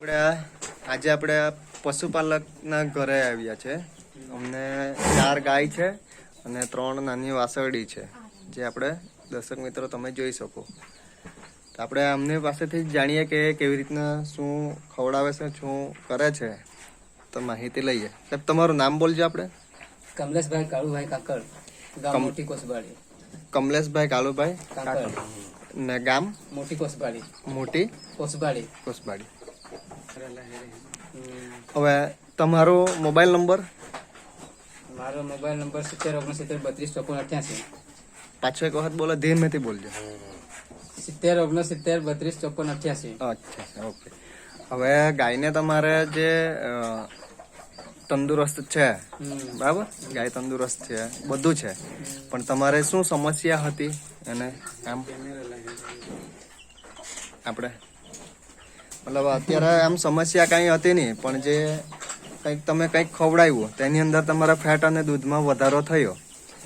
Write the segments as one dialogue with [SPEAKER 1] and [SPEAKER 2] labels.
[SPEAKER 1] આજે આપણે પશુપાલકના ઘરે આવ્યા છે. અમને 4 ગાય છે અને 3 નાની વાસળી છે, જે આપણે દર્શક મિત્રો તમે જોઈ શકો. તો આપણે અમની પાસેથી જ જાણીએ કે કેવી રીતના શું ખવડાવે છે, શું કરે છે, તો માહિતી લઈએ. સાહેબ, તમારું નામ બોલજો. આપણે
[SPEAKER 2] કમલેશભાઈ કાળુભાઈ કાકડ, ગામ મોટી કોસબાડી.
[SPEAKER 1] કમલેશભાઈ કાળુભાઈ કાકડ ને ગામ
[SPEAKER 2] મોટી કોસબાડી.
[SPEAKER 1] મોટી
[SPEAKER 2] કોસબાડી.
[SPEAKER 1] હવે તમારો મોબાઈલ નંબર?
[SPEAKER 2] મારો મોબાઈલ નંબર 7069325488.
[SPEAKER 1] પાછો એક વખત બોલો, ધીમેથી બોલજો.
[SPEAKER 2] 7069325488.
[SPEAKER 1] અચ્છા, ઓકે. હવે ગાયને તમારે જે તંદુરસ્ત છે, બરાબર? ગાય તંદુરસ્ત છે, બધું છે, પણ તમારે શું સમસ્યા હતી એને? આમ આપણે મતલબ અત્યારે આમ સમસ્યા કઈ હતી નહીં, પણ જે કંઈક તમે કંઈક ખવડાવ્યું તેની અંદર તમારા ફેટ અને દૂધમાં વધારો થયો.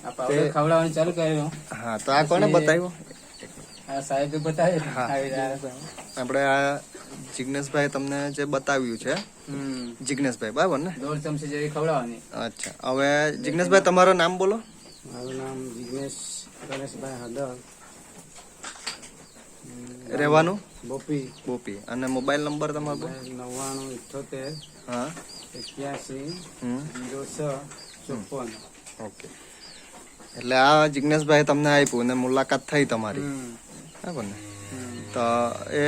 [SPEAKER 2] આ પાવડર ખવડાવવાનું ચાલુ કર્યું.
[SPEAKER 1] હા, તો આ કોને બતાવ્યું?
[SPEAKER 2] આ સાહેબે બતાવ્યું.
[SPEAKER 1] આપણે આ જિગ્નેશભાઈ તમને જે બતાવ્યું છે, જિગ્નેશભાઈ, બરાબર ને?
[SPEAKER 2] 1.5 ચમચી જેવી ખવડાવવાની.
[SPEAKER 1] અચ્છા. હવે જિગ્નેશભાઈ, તમારું નામ બોલો.
[SPEAKER 2] મારું નામ જિગ્નેશ ગણેશભાઈ હાદર.
[SPEAKER 1] રહેવાનું?
[SPEAKER 2] બોપી.
[SPEAKER 1] અને મોબાઈલ નંબર તમારો?
[SPEAKER 2] 9978
[SPEAKER 1] હા
[SPEAKER 2] 81
[SPEAKER 1] ઓકે. એટલે આ જિગ્નેશભાઈ તમને આપ્યું ને મુલાકાત થઈ તમારી, બરાબર ને? તો એ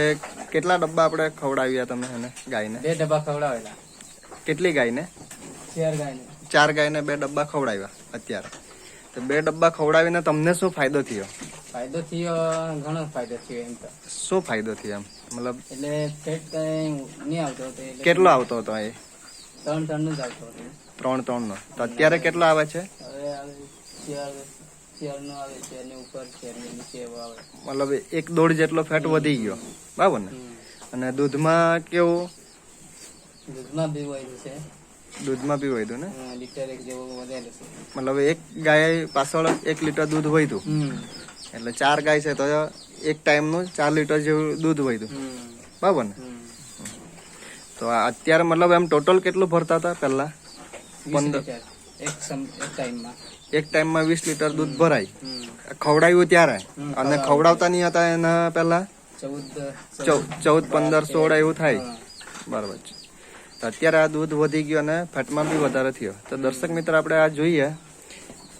[SPEAKER 1] કેટલા ડબ્બા આપણે ખવડાવ્યા તમે એને, ગાયને?
[SPEAKER 2] 2 ડબ્બા ખવડાવેલા.
[SPEAKER 1] કેટલી ગાયને?
[SPEAKER 2] 4 ગાયને.
[SPEAKER 1] 4 ગાયને 2 ડબ્બા ખવડાવ્યા અત્યારે. તો 2 ડબ્બા ખવડાવીને તમને શું ફાયદો થયો?
[SPEAKER 2] ફાયદો થયો, ઘણો ફાયદો થયો. એમ તો
[SPEAKER 1] શું ફાયદો થયો એમ? મતલબ
[SPEAKER 2] એટલે ફેટ કઈ નહીં આવતો હતો.
[SPEAKER 1] કેટલો આવતો હતો? એ
[SPEAKER 2] 3 ટન જ આવતો હતો.
[SPEAKER 1] 3 નો. તો અત્યારે કેટલો આવે છે?
[SPEAKER 2] હવે આવે 4 નો આવે, 4 ની ઉપર, 4 ની નીચે એવો આવે.
[SPEAKER 1] મતલબ 1.5 જેટલો ફેટ વધી ગયો, બરાબર ને? અને દૂધમાં કેવું?
[SPEAKER 2] દૂધમાં બી વધ્યું છે.
[SPEAKER 1] દૂધમાં બી વધ્યું ને?
[SPEAKER 2] લીટર 1 જેવું વધેલું છે.
[SPEAKER 1] મતલબ એક ગાય પાછળ 1 લીટર દૂધ વધ્યું, એટલે 4 ગાય છે તો એક ટાઈમ નું 4 લીટર જેવું દૂધ વધ્યું, બરાબર ને? તો અત્યારે મતલબ એમ ટોટલ કેટલું ભરતા હતા પહેલા?
[SPEAKER 2] 15 એક ટાઈમમાં
[SPEAKER 1] 20 લીટર દૂધ ભરાય ખવડાવ્યું ત્યારે, અને ખવડાવતા નહીં હતા એના પહેલા 14, 15, 16 એવું થાય, બરાબર છે. તો અત્યારે આ દૂધ વધી ગયું અને ફેટમાં બી વધારે થયો. તો દર્શક મિત્ર, આપણે આ જોઈએ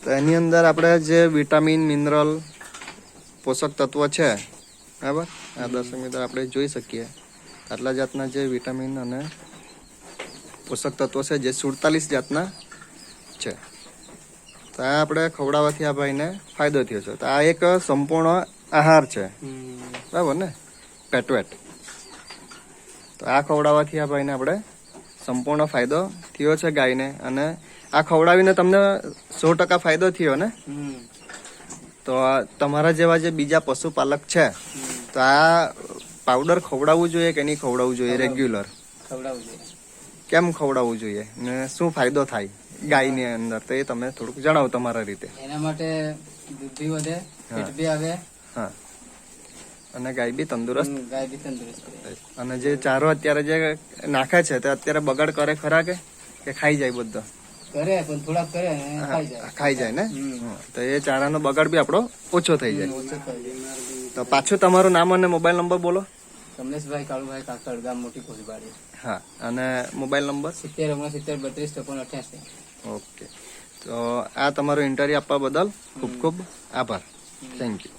[SPEAKER 1] તો એની અંદર આપણે જે વિટામિન, મિનરલ, પોષક તત્વો છે, બરાબર? આ દર્શક મિત્ર આપણે જોઈ શકીએ આટલા જાતના જે વિટામિન અને પોષક તત્વો છે, જે 47 જાતના છે. તો આ આપણે ખવડાવવાથી આ ભાઈને ફાયદો થયો છે. તો આ એક સંપૂર્ણ આહાર છે, બરાબર ને? પેટવેટ. તો આ ખવડાવવાથી આ ભાઈને આપણે સંપૂર્ણ ફાયદો થયો છે ગાયને. અને આ ખવડાવીને તમને 100% ફાયદો થયો ને? તો તમારા જેવા જે બીજા પશુપાલક છે, તો આ પાવડર ખવડાવવું જોઈએ કે નહીં ખવડાવવું જોઈએ? રેગ્યુલર
[SPEAKER 2] ખવડાવવું જોઈએ.
[SPEAKER 1] કેમ ખવડાવવું જોઈએ ને શું ફાયદો થાય ગાયની અંદર, તો એ તમે થોડુંક જણાવો તમારા રીતે.
[SPEAKER 2] એના માટે દૂધ બી વધે, પેટ બી આવે. હા,
[SPEAKER 1] અને ગાય બી તંદુરસ્ત.
[SPEAKER 2] રહે.
[SPEAKER 1] અને જે ચારો અત્યારે જે નાખે છે તે અત્યારે બગાડ કરે ખરા કે ખાઈ જાય? બધો
[SPEAKER 2] કરે, પણ થોડાક કરે ને
[SPEAKER 1] ખાઈ જાય ને? તો એ ચારાનો બગાડ બી આપણો ઓછો થઈ જાય. તો પાછું તમારું નામ અને મોબાઈલ નંબર બોલો.
[SPEAKER 2] કમલેશભાઈ કાળુભાઈ કાકડ, ગામ મોટી કોસબાડી.
[SPEAKER 1] હા, અને મોબાઈલ નંબર?
[SPEAKER 2] 7069325488.
[SPEAKER 1] ઓકે. તો આ તમારો ઇન્ટરવ્યુ આપવા બદલ ખૂબ ખૂબ આભાર. Thank you.